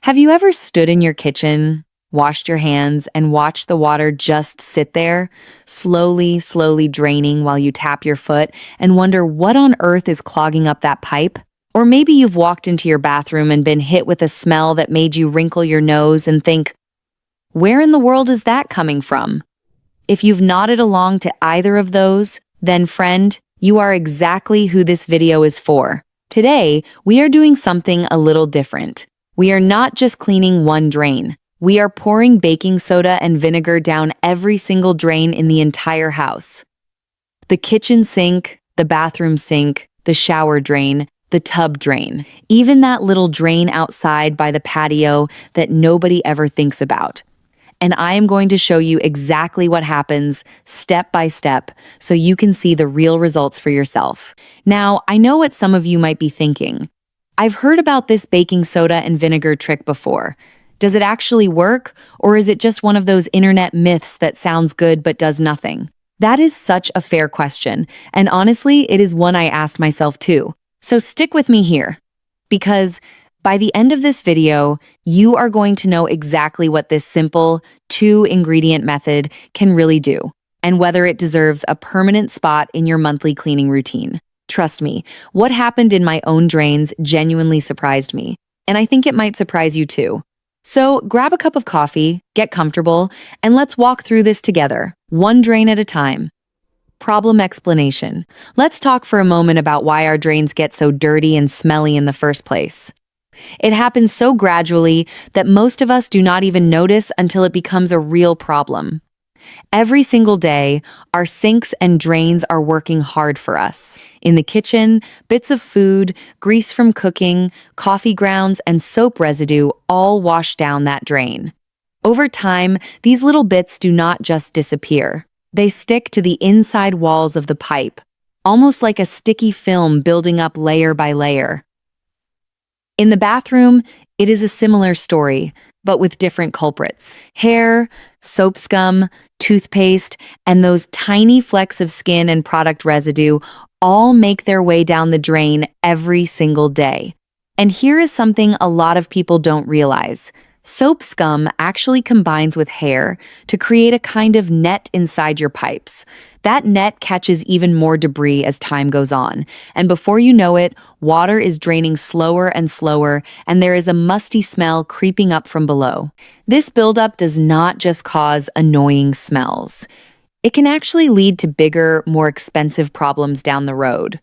Have you ever stood in your kitchen, washed your hands, and watched the water just sit there, slowly draining while you tap your foot and wonder what on earth is clogging up that pipe? Or maybe you've walked into your bathroom and been hit with a smell that made you wrinkle your nose and think, where in the world is that coming from? If you've nodded along to either of those, then friend, you are exactly who this video is for. Today, we are doing something a little different. We are not just cleaning one drain. We are pouring baking soda and vinegar down every single drain in the entire house. The kitchen sink, the bathroom sink, the shower drain, the tub drain, even that little drain outside by the patio that nobody ever thinks about. And I am going to show you exactly what happens step by step so you can see the real results for yourself. Now, I know what some of you might be thinking. I've heard about this baking soda and vinegar trick before. Does it actually work, or is it just one of those internet myths that sounds good but does nothing? That is such a fair question, and honestly, it is one I asked myself too. So stick with me here, because by the end of this video, you are going to know exactly what this simple two-ingredient method can really do, and whether it deserves a permanent spot in your monthly cleaning routine. Trust me, what happened in my own drains genuinely surprised me, and I think it might surprise you too. So grab a cup of coffee, get comfortable, and let's walk through this together, one drain at a time. Problem explanation. Let's talk for a moment about why our drains get so dirty and smelly in the first place. It happens so gradually that most of us do not even notice until it becomes a real problem. Every single day, our sinks and drains are working hard for us. In the kitchen, bits of food, grease from cooking, coffee grounds, and soap residue all wash down that drain. Over time, these little bits do not just disappear. They stick to the inside walls of the pipe, almost like a sticky film building up layer by layer. In the bathroom, it is a similar story, but with different culprits. Hair, soap scum, toothpaste, and those tiny flecks of skin and product residue all make their way down the drain every single day. And here is something a lot of people don't realize. Soap scum actually combines with hair to create a kind of net inside your pipes. That net catches even more debris as time goes on, and before you know it, water is draining slower and slower, and there is a musty smell creeping up from below. This buildup does not just cause annoying smells. It can actually lead to bigger, more expensive problems down the road.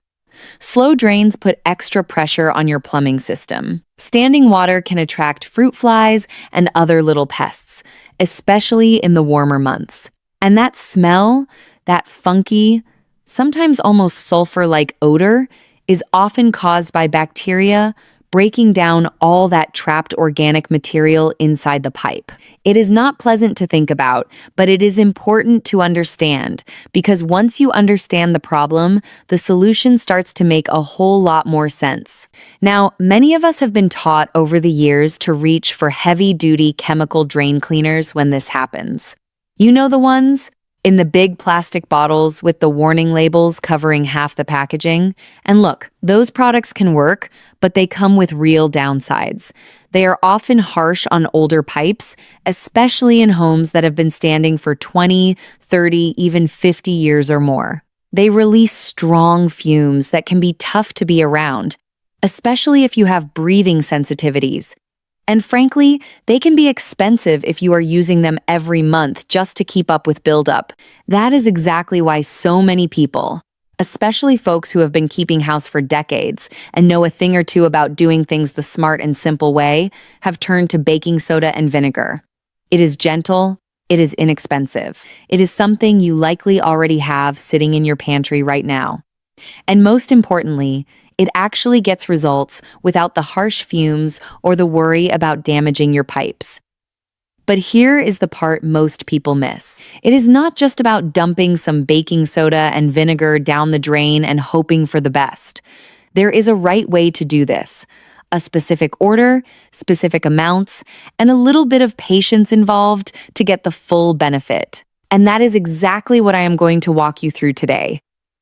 Slow drains put extra pressure on your plumbing system. Standing water can attract fruit flies and other little pests, especially in the warmer months. And that smell, that funky, sometimes almost sulfur-like odor, is often caused by bacteria breaking down all that trapped organic material inside the pipe. It is not pleasant to think about, but it is important to understand, because once you understand the problem, the solution starts to make a whole lot more sense. Now, many of us have been taught over the years to reach for heavy-duty chemical drain cleaners when this happens. You know the ones? In the big plastic bottles with the warning labels covering half the packaging. And look, those products can work, but they come with real downsides. They are often harsh on older pipes, especially in homes that have been standing for 20, 30, even 50 years or more. They release strong fumes that can be tough to be around, especially if you have breathing sensitivities. And frankly, they can be expensive if you are using them every month just to keep up with buildup. That is exactly why so many people, especially folks who have been keeping house for decades and know a thing or two about doing things the smart and simple way, have turned to baking soda and vinegar. It is gentle, it is inexpensive. It is something you likely already have sitting in your pantry right now. And most importantly, it actually gets results without the harsh fumes or the worry about damaging your pipes. But here is the part most people miss. It is not just about dumping some baking soda and vinegar down the drain and hoping for the best. There is a right way to do this. A specific order, specific amounts, and a little bit of patience involved to get the full benefit. And that is exactly what I am going to walk you through today.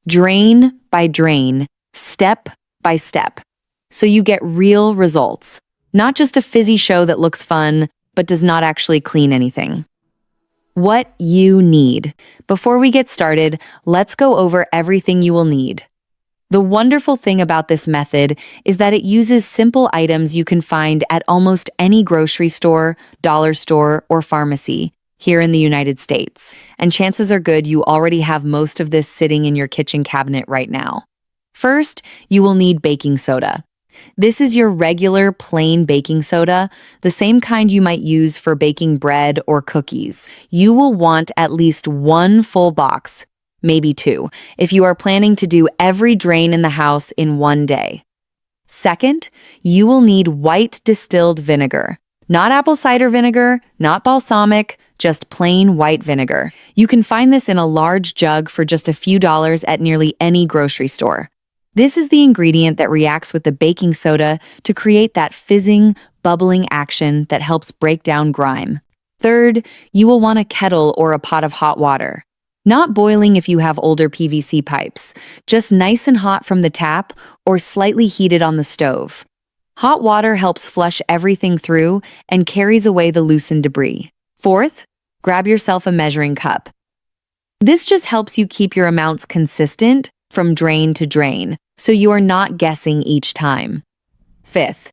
Drain by drain, step by step, so you get real results. Not just a fizzy show that looks fun, but does not actually clean anything. What you need. Before we get started, let's go over everything you will need. The wonderful thing about this method is that it uses simple items you can find at almost any grocery store, dollar store, or pharmacy here in the United States. And chances are good you already have most of this sitting in your kitchen cabinet right now. First, you will need baking soda. This is your regular plain baking soda, the same kind you might use for baking bread or cookies. You will want at least one full box, maybe two, if you are planning to do every drain in the house in one day. Second, you will need white distilled vinegar. Not apple cider vinegar, not balsamic, just plain white vinegar. You can find this in a large jug for just a few dollars at nearly any grocery store. This is the ingredient that reacts with the baking soda to create that fizzing, bubbling action that helps break down grime. Third, you will want a kettle or a pot of hot water. Not boiling if you have older PVC pipes, just nice and hot from the tap or slightly heated on the stove. Hot water helps flush everything through and carries away the loosened debris. Fourth, grab yourself a measuring cup. This just helps you keep your amounts consistent from drain to drain, so you are not guessing each time. Fifth,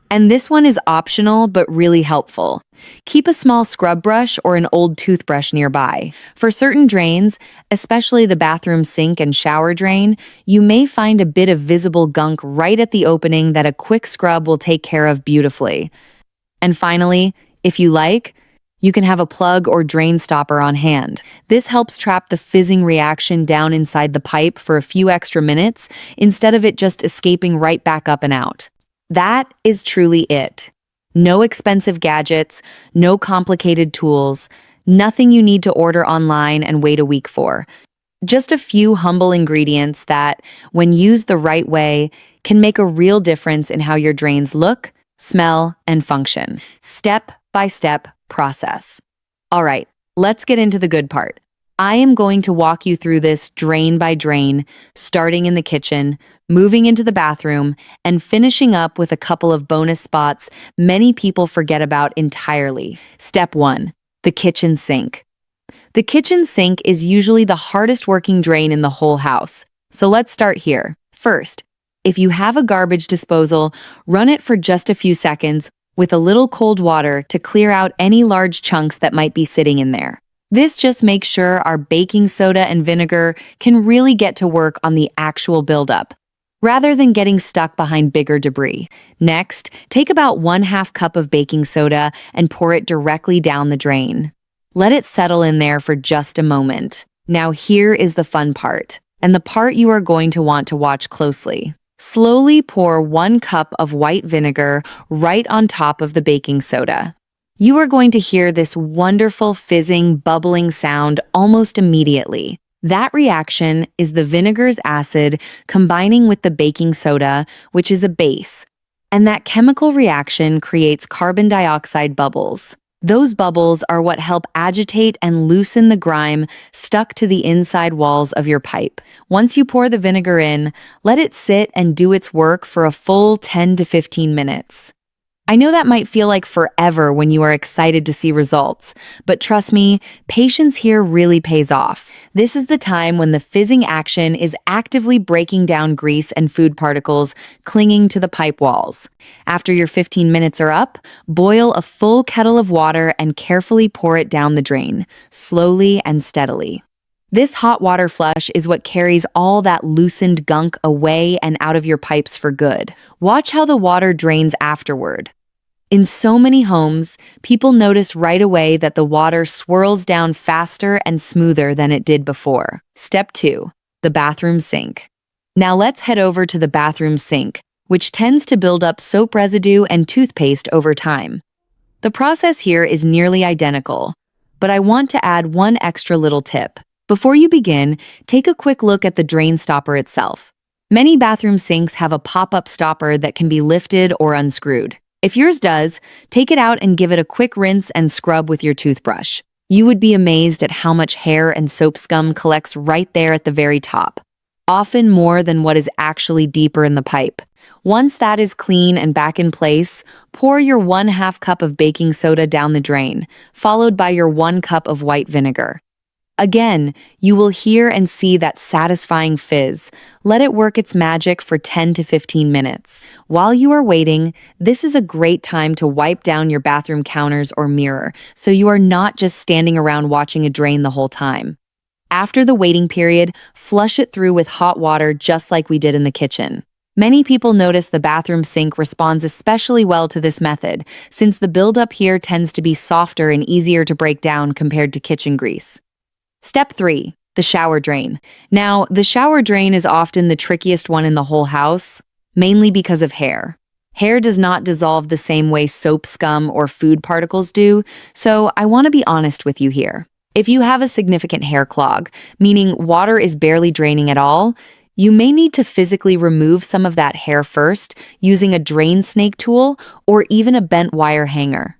and this one is optional but really helpful, keep a small scrub brush or an old toothbrush nearby. For certain drains, especially the bathroom sink and shower drain, you may find a bit of visible gunk right at the opening that a quick scrub will take care of beautifully. And finally, if you like, you can have a plug or drain stopper on hand. This helps trap the fizzing reaction down inside the pipe for a few extra minutes instead of it just escaping right back up and out. That is truly it. No expensive gadgets, no complicated tools, nothing you need to order online and wait a week for. Just a few humble ingredients that, when used the right way, can make a real difference in how your drains look, smell, and function. Step-by-step process. All right, let's get into the good part. I am going to walk you through this drain by drain, starting in the kitchen, moving into the bathroom, and finishing up with a couple of bonus spots many people forget about entirely. Step 1, the kitchen sink. The kitchen sink is usually the hardest working drain in the whole house, so let's start here. First, if you have a garbage disposal, run it for just a few seconds with a little cold water to clear out any large chunks that might be sitting in there. This just makes sure our baking soda and vinegar can really get to work on the actual buildup, rather than getting stuck behind bigger debris. Next, take about 1/2 cup of baking soda and pour it directly down the drain. Let it settle in there for just a moment. Now here is the fun part, and the part you are going to want to watch closely. Slowly pour 1 cup of white vinegar right on top of the baking soda. You are going to hear this wonderful fizzing, bubbling sound almost immediately. That reaction is the vinegar's acid combining with the baking soda, which is a base, and that chemical reaction creates carbon dioxide bubbles. Those bubbles are what help agitate and loosen the grime stuck to the inside walls of your pipe. Once you pour the vinegar in, let it sit and do its work for a full 10 to 15 minutes. I know that might feel like forever when you are excited to see results, but trust me, patience here really pays off. This is the time when the fizzing action is actively breaking down grease and food particles clinging to the pipe walls. After your 15 minutes are up, boil a full kettle of water and carefully pour it down the drain, slowly and steadily. This hot water flush is what carries all that loosened gunk away and out of your pipes for good. Watch how the water drains afterward. In so many homes, people notice right away that the water swirls down faster and smoother than it did before. Step 2, the bathroom sink. Now let's head over to the bathroom sink, which tends to build up soap residue and toothpaste over time. The process here is nearly identical, but I want to add one extra little tip. Before you begin, take a quick look at the drain stopper itself. Many bathroom sinks have a pop-up stopper that can be lifted or unscrewed. If yours does, take it out and give it a quick rinse and scrub with your toothbrush. You would be amazed at how much hair and soap scum collects right there at the very top, often more than what is actually deeper in the pipe. Once that is clean and back in place, pour your 1/2 cup of baking soda down the drain, followed by your 1 cup of white vinegar. Again, you will hear and see that satisfying fizz. Let it work its magic for 10 to 15 minutes. While you are waiting, this is a great time to wipe down your bathroom counters or mirror, so you are not just standing around watching a drain the whole time. After the waiting period, flush it through with hot water just like we did in the kitchen. Many people notice the bathroom sink responds especially well to this method, since the buildup here tends to be softer and easier to break down compared to kitchen grease. Step 3. The shower drain. Now, the shower drain is often the trickiest one in the whole house, mainly because of hair. Hair does not dissolve the same way soap scum or food particles do, so I want to be honest with you here. If you have a significant hair clog, meaning water is barely draining at all, you may need to physically remove some of that hair first using a drain snake tool or even a bent wire hanger.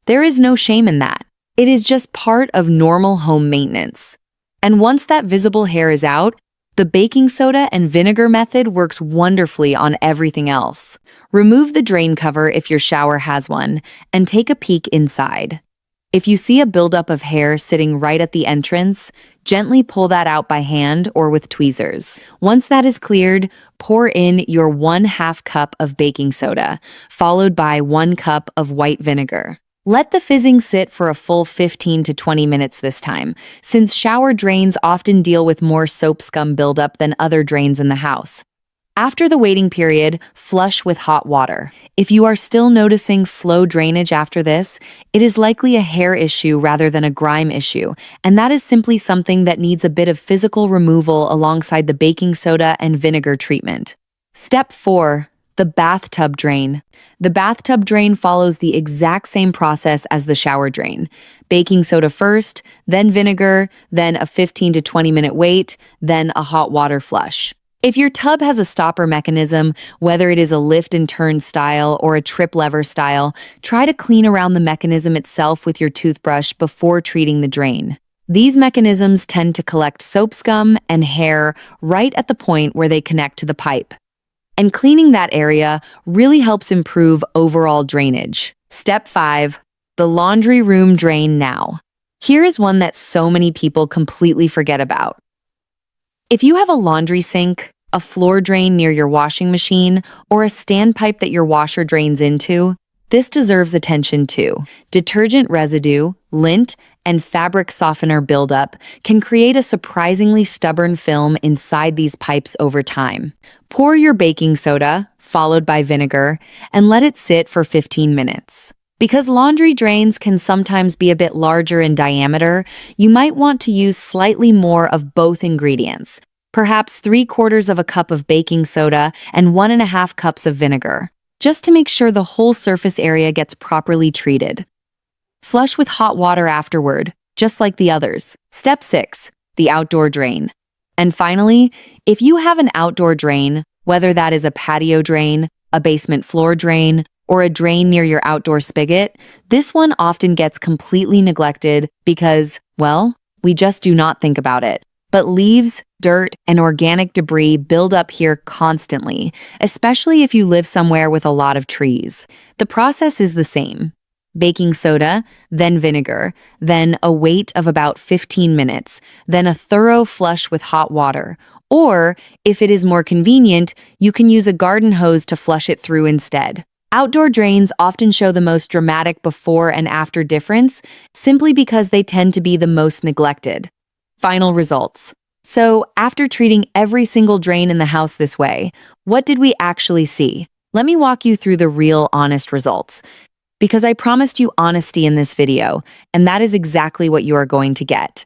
There is no shame in that. It is just part of normal home maintenance. And once that visible hair is out, the baking soda and vinegar method works wonderfully on everything else. Remove the drain cover if your shower has one, and take a peek inside. If you see a buildup of hair sitting right at the entrance, gently pull that out by hand or with tweezers. Once that is cleared, pour in your 1/2 cup of baking soda, followed by 1 cup of white vinegar. Let the fizzing sit for a full 15 to 20 minutes this time, since shower drains often deal with more soap scum buildup than other drains in the house. After the waiting period, flush with hot water. If you are still noticing slow drainage after this, it is likely a hair issue rather than a grime issue, and that is simply something that needs a bit of physical removal alongside the baking soda and vinegar treatment. Step 4. The bathtub drain. The bathtub drain follows the exact same process as the shower drain. Baking soda first, then vinegar, then a 15 to 20 minute wait, then a hot water flush. If your tub has a stopper mechanism, whether it is a lift and turn style or a trip lever style, try to clean around the mechanism itself with your toothbrush before treating the drain. These mechanisms tend to collect soap scum and hair right at the point where they connect to the pipe. And cleaning that area really helps improve overall drainage. Step 5. The laundry room drain now. Here is one that so many people completely forget about. If you have a laundry sink, a floor drain near your washing machine, or a standpipe that your washer drains into, this deserves attention too. Detergent residue, lint, and fabric softener buildup can create a surprisingly stubborn film inside these pipes over time. Pour your baking soda, followed by vinegar, and let it sit for 15 minutes. Because laundry drains can sometimes be a bit larger in diameter, you might want to use slightly more of both ingredients, perhaps 3/4 of a cup of baking soda and 1.5 cups of vinegar, just to make sure the whole surface area gets properly treated. Flush with hot water afterward, just like the others. Step 6. The outdoor drain. And finally, if you have an outdoor drain, whether that is a patio drain, a basement floor drain, or a drain near your outdoor spigot, this one often gets completely neglected because, well, we just do not think about it. But leaves, dirt, and organic debris build up here constantly, especially if you live somewhere with a lot of trees. The process is the same. Baking soda, then vinegar, then a wait of about 15 minutes, then a thorough flush with hot water. Or, if it is more convenient, you can use a garden hose to flush it through instead. Outdoor drains often show the most dramatic before and after difference, simply because they tend to be the most neglected. Final results. So, after treating every single drain in the house this way, what did we actually see? Let me walk you through the real, honest results. Because I promised you honesty in this video, and that is exactly what you are going to get.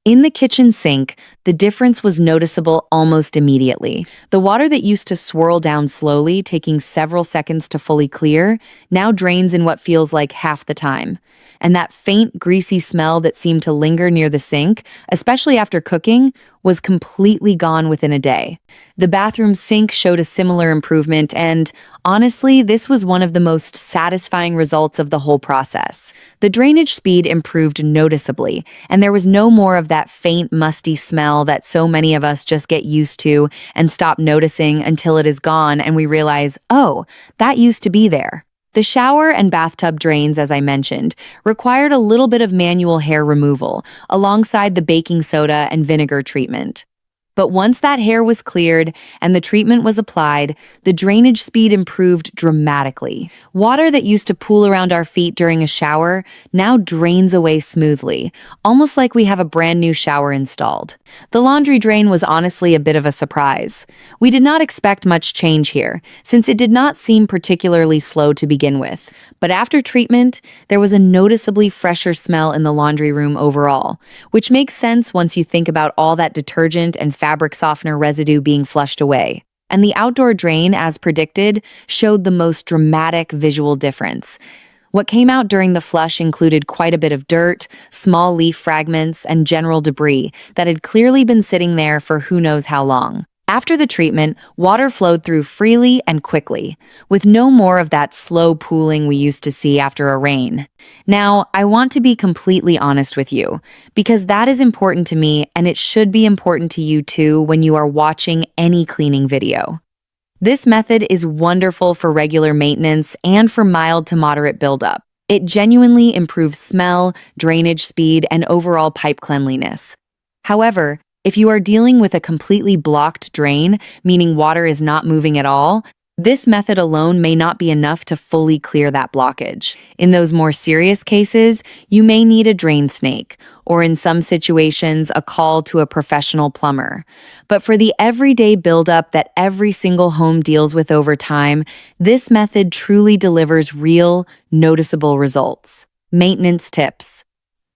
In the kitchen sink, the difference was noticeable almost immediately. The water that used to swirl down slowly, taking several seconds to fully clear, now drains in what feels like half the time. And that faint, greasy smell that seemed to linger near the sink, especially after cooking, was completely gone within a day. The bathroom sink showed a similar improvement, and honestly, this was one of the most satisfying results of the whole process. The drainage speed improved noticeably, and there was no more of that faint, musty smell that so many of us just get used to and stop noticing until it is gone and we realize, oh, that used to be there. The shower and bathtub drains, as I mentioned, required a little bit of manual hair removal, alongside the baking soda and vinegar treatment. But once that hair was cleared and the treatment was applied, the drainage speed improved dramatically. Water that used to pool around our feet during a shower now drains away smoothly, almost like we have a brand new shower installed. The laundry drain was honestly a bit of a surprise. We did not expect much change here, since it did not seem particularly slow to begin with. But after treatment, there was a noticeably fresher smell in the laundry room overall, which makes sense once you think about all that detergent and fabric softener residue being flushed away. And the outdoor drain, as predicted, showed the most dramatic visual difference. What came out during the flush included quite a bit of dirt, small leaf fragments, and general debris that had clearly been sitting there for who knows how long. After the treatment, water flowed through freely and quickly, with no more of that slow pooling we used to see after a rain. Now, I want to be completely honest with you, because that is important to me and it should be important to you too when you are watching any cleaning video. This method is wonderful for regular maintenance and for mild to moderate buildup. It genuinely improves smell, drainage speed, and overall pipe cleanliness. However, if you are dealing with a completely blocked drain, meaning water is not moving at all, this method alone may not be enough to fully clear that blockage. In those more serious cases, you may need a drain snake, or in some situations, a call to a professional plumber. But for the everyday buildup that every single home deals with over time, this method truly delivers real, noticeable results. Maintenance tips.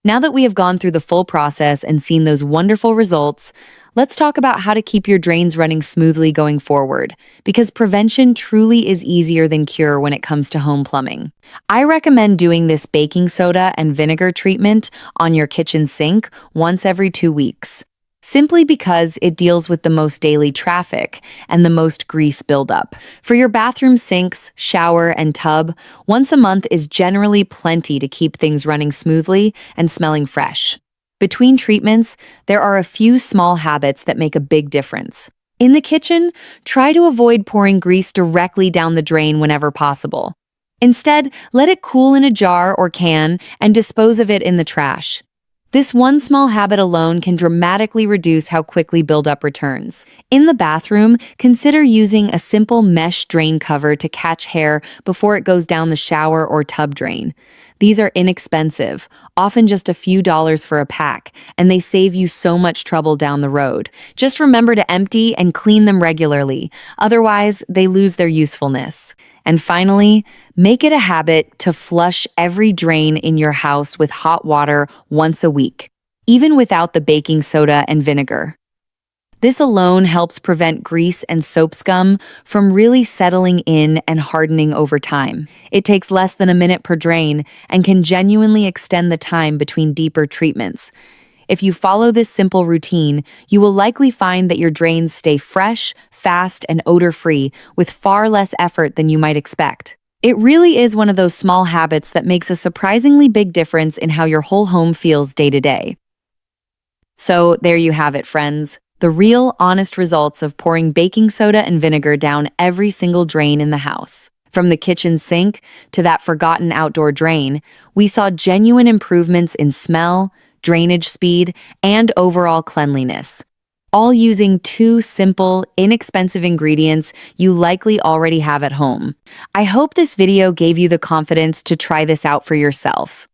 Now that we have gone through the full process and seen those wonderful results, let's talk about how to keep your drains running smoothly going forward, because prevention truly is easier than cure when it comes to home plumbing. I recommend doing this baking soda and vinegar treatment on your kitchen sink once every 2 weeks, simply because it deals with the most daily traffic and the most grease buildup. For your bathroom sinks, shower, and tub, once a month is generally plenty to keep things running smoothly and smelling fresh. Between treatments, there are a few small habits that make a big difference. In the kitchen, try to avoid pouring grease directly down the drain whenever possible. Instead, let it cool in a jar or can and dispose of it in the trash. This one small habit alone can dramatically reduce how quickly buildup returns. In the bathroom, consider using a simple mesh drain cover to catch hair before it goes down the shower or tub drain. These are inexpensive, often just a few dollars for a pack, and they save you so much trouble down the road. Just remember to empty and clean them regularly, otherwise they lose their usefulness. And finally, make it a habit to flush every drain in your house with hot water once a week, even without the baking soda and vinegar. This alone helps prevent grease and soap scum from really settling in and hardening over time. It takes less than a minute per drain and can genuinely extend the time between deeper treatments. If you follow this simple routine, you will likely find that your drains stay fresh, fast, and odor-free with far less effort than you might expect. It really is one of those small habits that makes a surprisingly big difference in how your whole home feels day to day. So there you have it, friends. The real, honest results of pouring baking soda and vinegar down every single drain in the house. From the kitchen sink to that forgotten outdoor drain, we saw genuine improvements in smell, drainage speed, and overall cleanliness, all using 2 simple, inexpensive ingredients you likely already have at home. I hope this video gave you the confidence to try this out for yourself.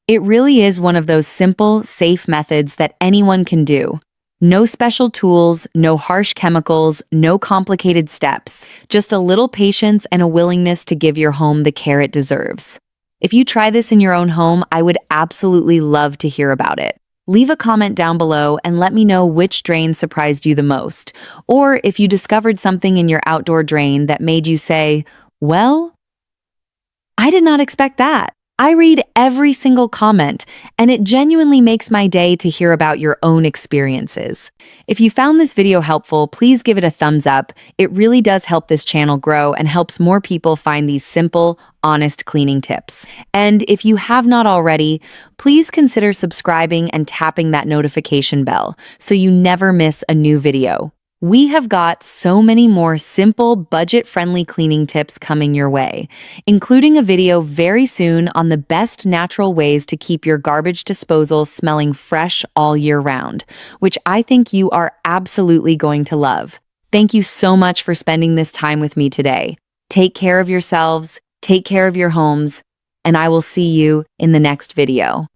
It really is one of those simple, safe methods that anyone can do. No special tools, no harsh chemicals, no complicated steps, just a little patience and a willingness to give your home the care it deserves. If you try this in your own home, I would absolutely love to hear about it. Leave a comment down below and let me know which drain surprised you the most, or if you discovered something in your outdoor drain that made you say, well, I did not expect that. I read every single comment, and it genuinely makes my day to hear about your own experiences. If you found this video helpful, please give it a thumbs up. It really does help this channel grow and helps more people find these simple, honest cleaning tips. And if you have not already, please consider subscribing and tapping that notification bell so you never miss a new video. We have got so many more simple, budget-friendly cleaning tips coming your way, including a video very soon on the best natural ways to keep your garbage disposal smelling fresh all year round, which I think you are absolutely going to love. Thank you so much for spending this time with me today. Take care of yourselves, take care of your homes, and I will see you in the next video.